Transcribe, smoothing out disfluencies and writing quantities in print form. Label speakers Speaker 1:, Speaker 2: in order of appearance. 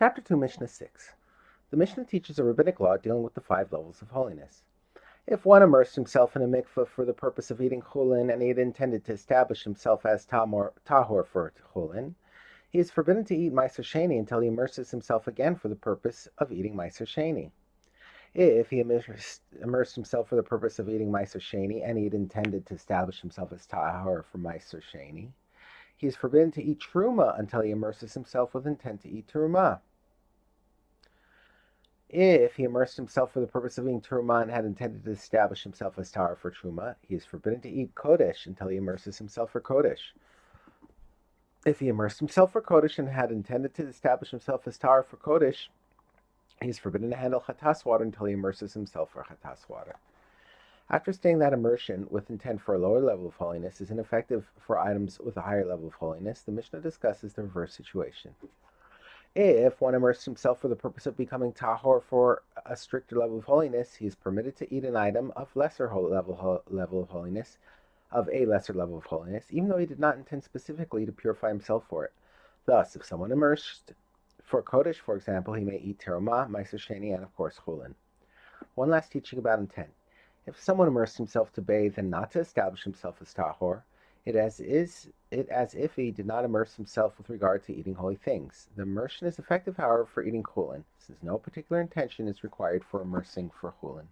Speaker 1: Chapter 2, Mishnah 6. The Mishnah teaches a rabbinic law dealing with the 5 levels of holiness. If one immersed himself in a mikveh for the purpose of eating chulin, and he had intended to establish himself as tahor for chulin, he is forbidden to eat meiser sheni until he immerses himself again for the purpose of eating meiser sheni. If he immersed himself for the purpose of eating meiser sheni, and he had intended to establish himself as tahor for meiser sheni, he is forbidden to eat truma until he immerses himself with intent to eat truma. If he immersed himself for the purpose of eating truma and had intended to establish himself as tahor for truma, he is forbidden to eat kodesh until he immerses himself for kodesh. If he immersed himself for kodesh and had intended to establish himself as tahor for kodesh, he is forbidden to handle chatas water until he immerses himself for chatas water. After stating that immersion with intent for a lower level of holiness is ineffective for items with a higher level of holiness, the Mishnah discusses the reverse situation. If one immersed himself for the purpose of becoming tahor for a stricter level of holiness, he is permitted to eat an item of lesser level of holiness, even though he did not intend specifically to purify himself for it. Thus, if someone immersed for kodesh, for example, he may eat terumah, meiser sheni, and of course chulin. One last teaching about intent. If someone immersed himself to bathe and not to establish himself as tahor, it as if he did not immerse himself with regard to eating holy things. The immersion is effective, however, for eating chulin, since no particular intention is required for immersing for chulin.